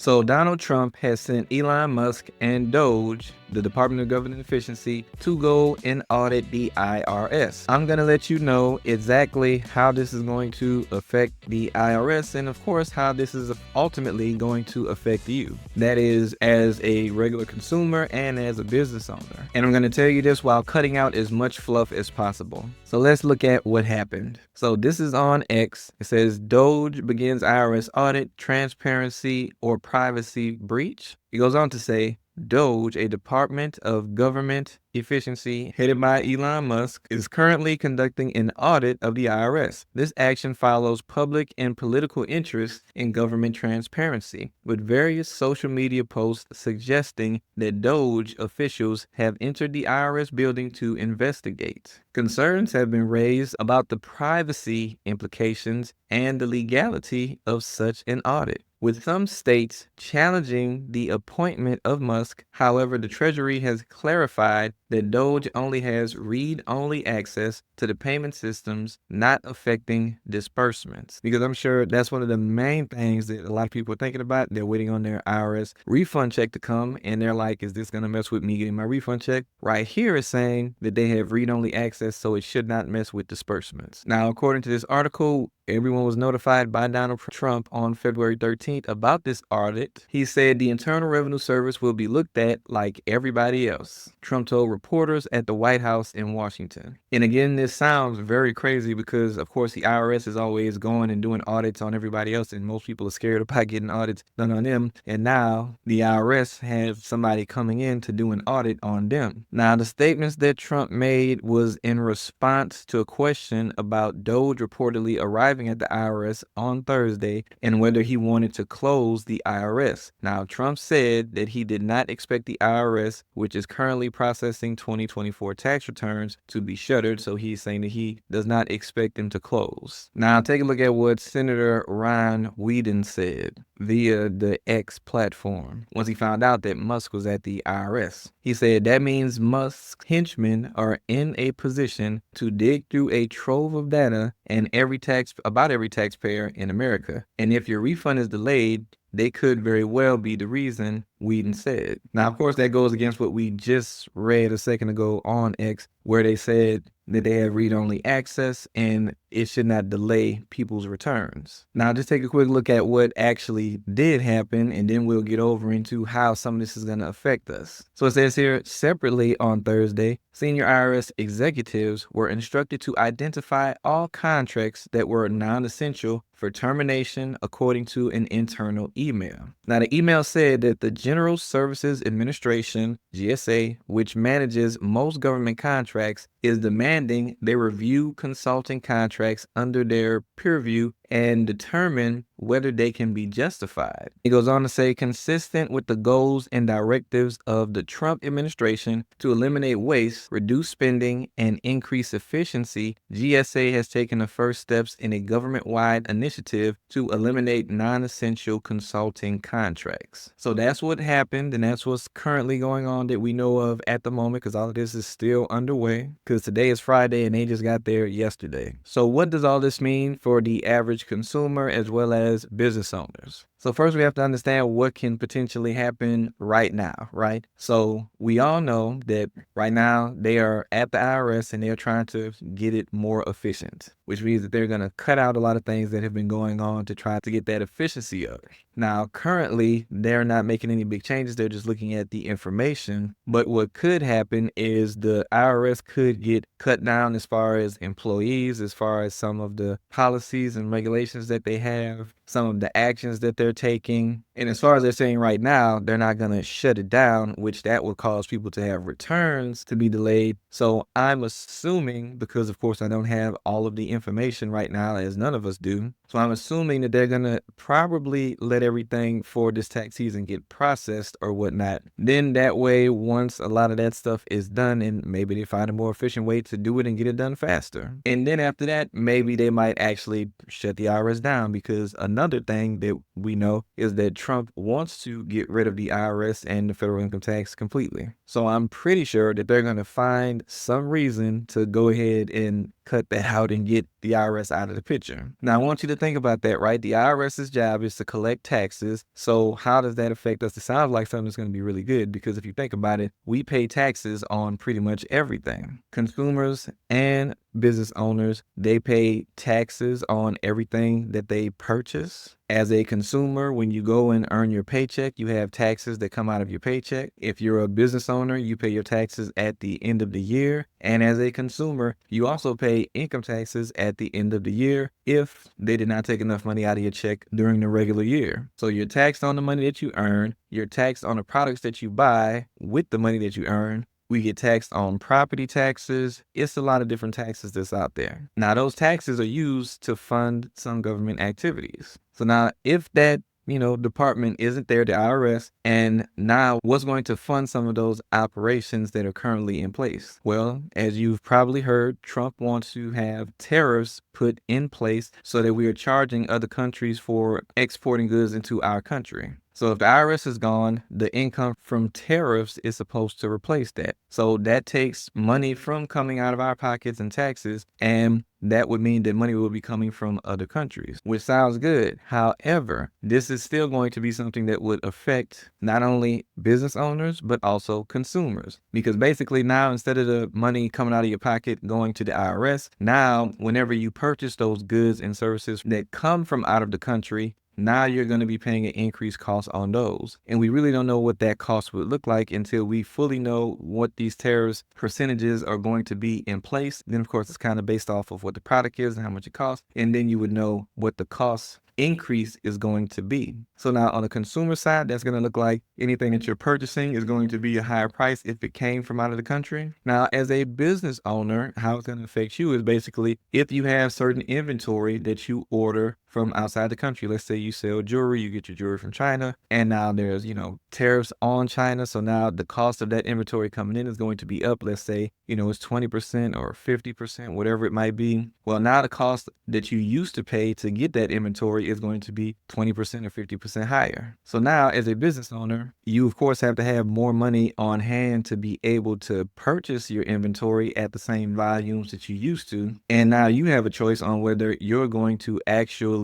So Donald Trump has sent Elon Musk and Doge, the Department of Government Efficiency, to go and audit the IRS. I'm going to let you know exactly how this is going to affect the IRS and, of course, how this is ultimately going to affect you. That is, as a regular consumer and as a business owner. And I'm going to tell you this while cutting out as much fluff as possible. So let's look at what happened. So this is on X. It says Doge begins IRS audit, transparency or privacy breach. It goes on to say Doge, a Department of Government Efficiency headed by Elon Musk, is currently conducting an audit of the IRS. This action follows public and political interest in government transparency, with various social media posts suggesting that Doge officials have entered the IRS building to investigate. Concerns have been raised about the privacy implications and the legality of such an audit, with some states challenging the appointment of Musk. However, the Treasury has clarified that Doge only has read-only access to the payment systems, not affecting disbursements. Because I'm sure that's one of the main things that a lot of people are thinking about. They're waiting on their IRS refund check to come, and they're like, is this going to mess with me getting my refund check? Right here is saying that they have read-only access, so it should not mess with disbursements. Now, according to this article, everyone was notified by Donald Trump on February 13th about this audit. He said the Internal Revenue Service will be looked at like everybody else, Trump told reporters at the White House in Washington. And again, this sounds very crazy because, of course, the IRS is always going and doing audits on everybody else, and most people are scared about getting audits done on them. And now the IRS has somebody coming in to do an audit on them. Now, the statements that Trump made was in response to a question about Doge reportedly arriving at the IRS on Thursday and whether he wanted to close the IRS. Now, Trump said that he did not expect the IRS, which is currently processing 2024 tax returns, to be shuttered, so he's saying that he does not expect them to close. Now, take a look at what Senator Ron Whedon said via the X platform once he found out that Musk was at the IRS. He said that means Musk's henchmen are in a position to dig through a trove of data and about every taxpayer in America. And if your refund is delayed, they could very well be the reason, Whedon said. Now, of course, that goes against what we just read a second ago on X, where they said that they have read-only access and it should not delay people's returns. Now, just take a quick look at what actually did happen, and then we'll get over into how some of this is going to affect us. So it says here, separately on Thursday, senior IRS executives were instructed to identify all contracts that were non-essential for termination, according to an internal email. Now, the email said that the General Services Administration, GSA, which manages most government contracts, is demanding they review consulting contracts under their purview and determine whether they can be justified. It goes on to say, consistent with the goals and directives of the Trump administration to eliminate waste, reduce spending, and increase efficiency, GSA has taken the first steps in a government-wide initiative to eliminate non-essential consulting contracts. So that's what happened, and that's what's currently going on that we know of at the moment, because all of this is still underway, because today is Friday and they just got there yesterday. So what does all this mean for the average consumer as well as business owners? So first we have to understand what can potentially happen right now, right? So we all know that right now they are at the IRS and they're trying to get it more efficient, which means that they're going to cut out a lot of things that have been going on to try to get that efficiency up. Now, currently, they're not making any big changes. They're just looking at the information. But what could happen is the IRS could get cut down as far as employees, as far as some of the policies and regulations that they have, some of the actions that they're taking. And as far as they're saying right now, they're not going to shut it down, which that would cause people to have returns to be delayed. So I'm assuming, because of course I don't have all of the information right now, as none of us do. So I'm assuming that they're going to probably let everything for this tax season get processed or whatnot. Then that way, once a lot of that stuff is done, and maybe they find a more efficient way to do it and get it done faster. And then after that, maybe they might actually shut the IRS down, because another thing that we know is that Trump wants to get rid of the IRS and the federal income tax completely. So I'm pretty sure that they're going to find some reason to go ahead and cut that out and get the IRS out of the picture. Now, I want you to think about that, right? The IRS's job is to collect taxes. So how does that affect us? It sounds like something that's going to be really good, because if you think about it, we pay taxes on pretty much everything. Consumers and business owners, they pay taxes on everything that they purchase. As a consumer, when you go and earn your paycheck, you have taxes that come out of your paycheck. If you're a business owner, you pay your taxes at the end of the year. And as a consumer, you also pay income taxes at the end of the year if they did not take enough money out of your check during the regular year. So you're taxed on the money that you earn. You're taxed on the products that you buy with the money that you earn. We get taxed on property taxes. It's a lot of different taxes that's out there. Now, those taxes are used to fund some government activities. So now if that department isn't there, the IRS, and now what's going to fund some of those operations that are currently in place? Well, as you've probably heard, Trump wants to have tariffs put in place so that we are charging other countries for exporting goods into our country. So if the IRS is gone, the income from tariffs is supposed to replace that. So that takes money from coming out of our pockets and taxes, and that would mean that money will be coming from other countries, which sounds good. However, this is still going to be something that would affect not only business owners, but also consumers. Because basically now, instead of the money coming out of your pocket going to the IRS, now whenever you purchase those goods and services that come from out of the country, now you're going to be paying an increased cost on those. And we really don't know what that cost would look like until we fully know what these tariffs percentages are going to be in place. Then, of course, it's kind of based off of what the product is and how much it costs. And then you would know what the cost increase is going to be. So now on the consumer side, that's going to look like anything that you're purchasing is going to be a higher price if it came from out of the country. Now, as a business owner, how it's going to affect you is basically if you have certain inventory that you order from outside the country. Let's say you sell jewelry, you get your jewelry from China, and now there's, tariffs on China. So now the cost of that inventory coming in is going to be up. Let's say, it's 20% or 50%, whatever it might be. Well, now the cost that you used to pay to get that inventory is going to be 20% or 50% higher. So now as a business owner, you of course have to have more money on hand to be able to purchase your inventory at the same volumes that you used to. And now you have a choice on whether you're going to actually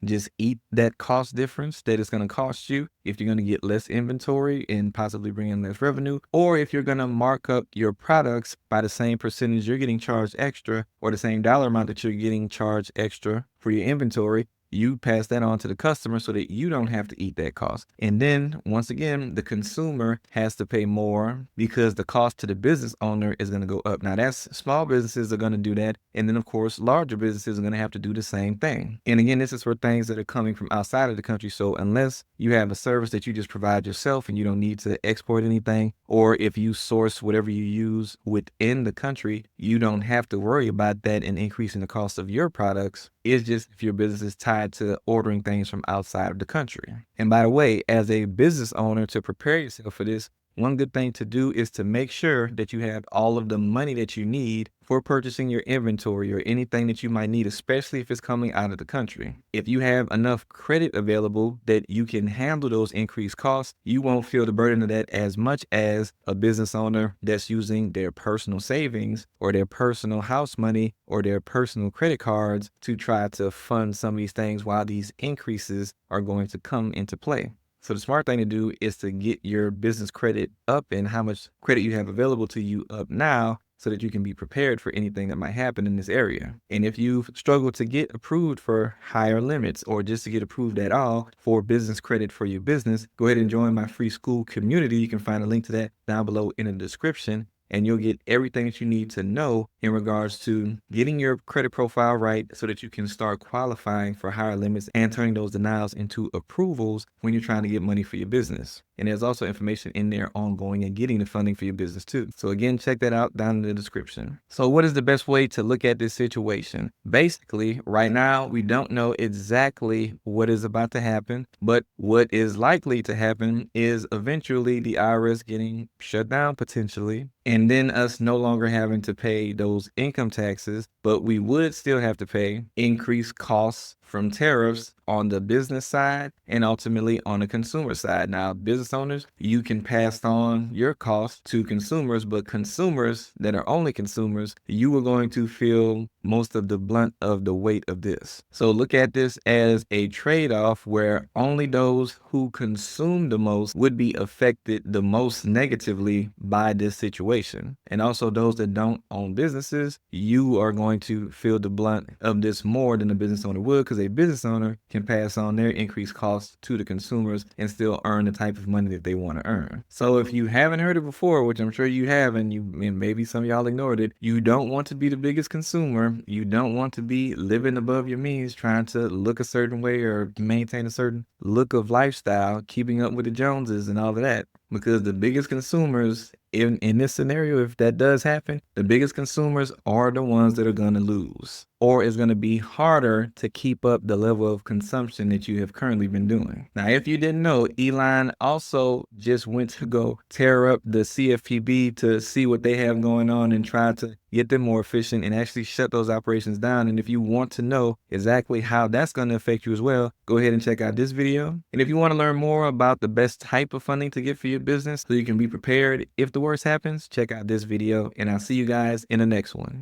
just eat that cost difference that it's going to cost you if you're going to get less inventory and possibly bring in less revenue, or if you're going to mark up your products by the same percentage you're getting charged extra, or the same dollar amount that you're getting charged extra for your inventory. You pass that on to the customer so that you don't have to eat that cost. And then once again, the consumer has to pay more because the cost to the business owner is going to go up. Now that's small businesses are going to do that. And then of course, larger businesses are going to have to do the same thing. And again, this is for things that are coming from outside of the country. So unless you have a service that you just provide yourself and you don't need to export anything, or if you source whatever you use within the country, you don't have to worry about that and increasing the cost of your products. It's just if your business is tied to ordering things from outside of the country. And by the way, as a business owner, to prepare yourself for this, one good thing to do is to make sure that you have all of the money that you need for purchasing your inventory or anything that you might need, especially if it's coming out of the country. If you have enough credit available that you can handle those increased costs, you won't feel the burden of that as much as a business owner that's using their personal savings or their personal house money or their personal credit cards to try to fund some of these things while these increases are going to come into play. So the smart thing to do is to get your business credit up and how much credit you have available to you up now so that you can be prepared for anything that might happen in this area. And if you've struggled to get approved for higher limits or just to get approved at all for business credit for your business, go ahead and join my free school community. You can find a link to that down below in the description. And you'll get everything that you need to know in regards to getting your credit profile right so that you can start qualifying for higher limits and turning those denials into approvals when you're trying to get money for your business. And there's also information in there ongoing and getting the funding for your business too. So again, check that out down in the description. So what is the best way to look at this situation? Basically, right now, we don't know exactly what is about to happen, but what is likely to happen is eventually the IRS getting shut down potentially, and then us no longer having to pay those income taxes, but we would still have to pay increased costs from tariffs on the business side and ultimately on the consumer side. Now, business owners, you can pass on your costs to consumers, but consumers that are only consumers, you are going to feel most of the blunt of the weight of this. So look at this as a trade-off where only those who consume the most would be affected the most negatively by this situation. And also those that don't own businesses, you are going to feel the blunt of this more than a business owner would, because a business owner can pass on their increased costs to the consumers and still earn the type of money that they want to earn. So if you haven't heard it before, which I'm sure you have, and maybe some of y'all ignored it, you don't want to be the biggest consumer. You don't want to be living above your means, trying to look a certain way or maintain a certain look of lifestyle, keeping up with the Joneses and all of that. Because the biggest consumers in this scenario, if that does happen, the biggest consumers are the ones that are going to lose, or it's going to be harder to keep up the level of consumption that you have currently been doing. Now, if you didn't know, Elon also just went to go tear up the CFPB to see what they have going on and try to get them more efficient and actually shut those operations down. And if you want to know exactly how that's going to affect you as well, go ahead and check out this video. And if you want to learn more about the best type of funding to get for your business so you can be prepared if the worst happens, check out this video, and I'll see you guys in the next one.